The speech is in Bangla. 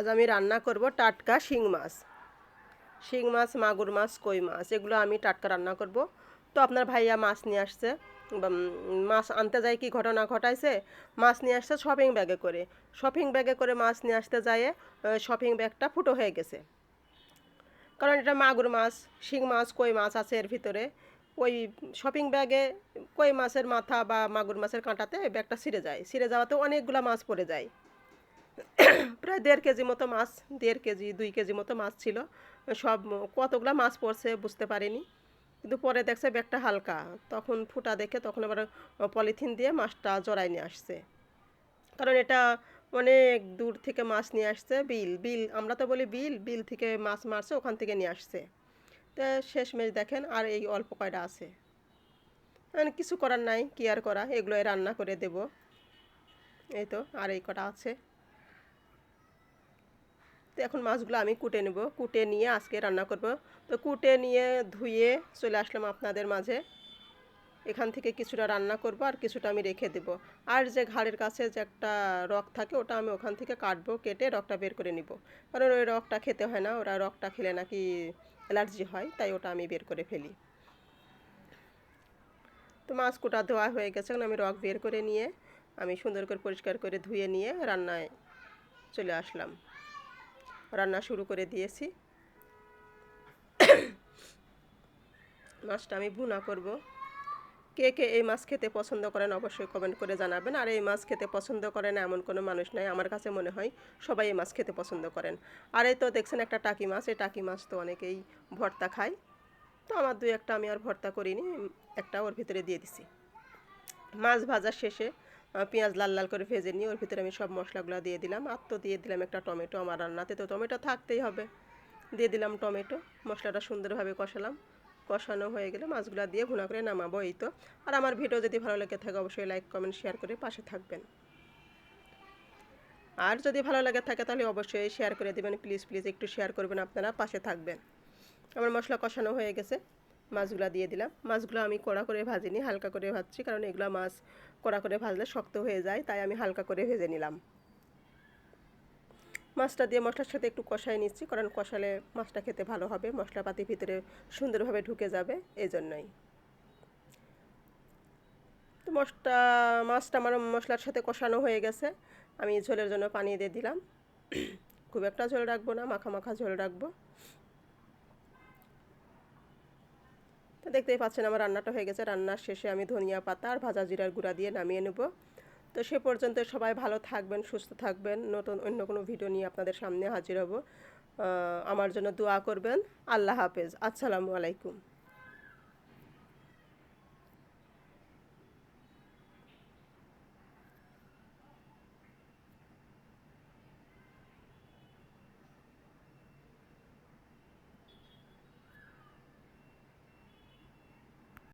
আজ আমি রান্না করব টাটকা শিং মাছ। শিং মাছ, মাগুর মাছ, কই মাছ এগুলো আমি টাটকা রান্না করব। তো আপনার ভাইয়া মাছ নিয়ে আসছে, মাছ আনতে যায় কি ঘটনা ঘটাইছে, মাছ নিয়ে আসছে শপিং ব্যাগে করে। শপিং ব্যাগে করে মাছ নিয়ে আসতে যায় শপিং ব্যাগটা ফুটো হয়ে গেছে। কারণ এটা মাগুর মাছ, শিং মাছ, কই মাছ আছে এর ভিতরে। ওই শপিং ব্যাগে কই মাছের মাথা বা মাগুর মাছের কাঁটাতে ব্যাগটা ছিঁড়ে যায়, ছিঁড়ে যাওয়াতে অনেকগুলো মাছ পড়ে যায়। প্রায় 1.5 কেজি মতো মাছ, 1.5 কেজি 2 কেজি মতো মাছ ছিল। সব কতগুলো মাছ পড়ছে বুঝতে পারিনি, কিন্তু পরে দেখছে ব্যাগটা হালকা। তখন ফুটা দেখে তখন আবার পলিথিন দিয়ে মাছটা জড়াই নিয়ে আসছে। কারণ এটা অনেক দূর থেকে মাছ নিয়ে আসছে। বিল বিল আমরা তো বলি বিল, বিল থেকে মাছ মারছে, ওখান থেকে নিয়ে আসছে। তো শেষমেশ দেখেন আর এই অল্প কয়টা আছে। মানে কিছু করার নাই, কি আর করা, এগুলোই রান্না করে দেব। এই তো আর এই কটা আছে। তো এখন মাছগুলো আমি কুটে নেব, কুটে নিয়ে আজকে রান্না করব। তো কুটে নিয়ে ধুয়ে চলে আসলাম আপনাদের মাঝে। এখান থেকে কিছুটা রান্না করব আর কিছুটা আমি রেখে দেব। আর যে ঘাড়ের কাছে যে একটা রক থাকে, ওটা আমি ওখান থেকে কাটবো, কেটে রকটা বের করে নিব। কারণ ওই রকটা খেতে হয় না, ওরা রকটা খেলে নাকি অ্যালার্জি হয়, তাই ওটা আমি বের করে ফেলি। তো মাছ কুটা ধোয়া হয়ে গেছে, আমি রক বের করে নিয়ে আমি সুন্দর করে পরিষ্কার করে ধুয়ে নিয়ে রান্নায় চলে আসলাম। রান্না শুরু করে দিয়েছি। মাছটা আমি ভুনা করব। কে কে এই মাছ খেতে পছন্দ করেন অবশ্যই কমেন্ট করে জানাবেন। আর এই মাছ খেতে পছন্দ করে না এমন কোনো মানুষ নাই, আমার কাছে মনে হয় সবাই এই মাছ খেতে পছন্দ করেন। আর এই তো দেখছেন একটা টাকি মাছ, এই টাকি মাছ তো অনেকেই ভর্তা খায়। তো আমার দুই একটা আমি আর ভর্তা করিনি, একটা ওর ভিতরে দিয়ে দিছি। মাছ ভাজার শেষে পেঁয়াজ লাল লাল করে ভেজে নিয়ে ওর ভিতরে আমি সব মশলাগুলো দিয়ে দিলাম। আর তো দিয়ে দিলাম একটা টমেটো, আমার রান্নাতে তো টমেটো থাকতেই হবে। দিয়ে দিলাম টমেটো, মশলাটা সুন্দরভাবে কষালাম। কষানো হয়ে গেলে মাছগুলো দিয়ে ভুনা করে নামাবো, এই তো। আর আমার ভিডিও যদি ভালো লেগে থাকে অবশ্যই লাইক কমেন্ট শেয়ার করে পাশে থাকবেন। আর যদি ভালো লাগে থাকে তাহলে অবশ্যই শেয়ার করে দেবেন, প্লিজ প্লিজ একটু শেয়ার করবেন, আপনারা পাশে থাকবেন। আমার মশলা কষানো হয়ে গেছে, মাছগুলো দিয়ে দিলাম। মাছগুলো আমি কড়া করে ভাজিনি, হালকা করে ভাজছি, কারণ এগুলো মাছ কড়া করে ভাজলে শক্ত হয়ে যায়, তাই আমি হালকা করে ভেজে নিলাম। মাছটা দিয়ে মশলার সাথে একটু কষাই নিচ্ছি, কারণ কষালে মাছটা খেতে ভালো হবে, মশলাপাতি ভিতরে সুন্দরভাবে ঢুকে যাবে, এই জন্যই। তো মাছটা আমার মশলার সাথে কষানো হয়ে গেছে। আমি ঝোলের জন্য পানি দিয়ে দিলাম। খুব একটা ঝোল রাখবো না, মাখা মাখা ঝোল রাখবো। তো দেখতেই পাচ্ছেন আমার রান্নাটা হয়ে গেছে। রান্নার শেষে আমি ধনিয়া পাতা আর ভাজা জিরার গুঁড়া দিয়ে নামিয়ে নেব। তো সে পর্যন্ত সবাই ভালো থাকবেন, সুস্থ থাকবেন। নতুন অন্য কোনো ভিডিও নিয়ে আপনাদের সামনে হাজির হব। আমার জন্য দোয়া করবেন। আল্লাহ হাফেজ, আসসালামু আলাইকুম।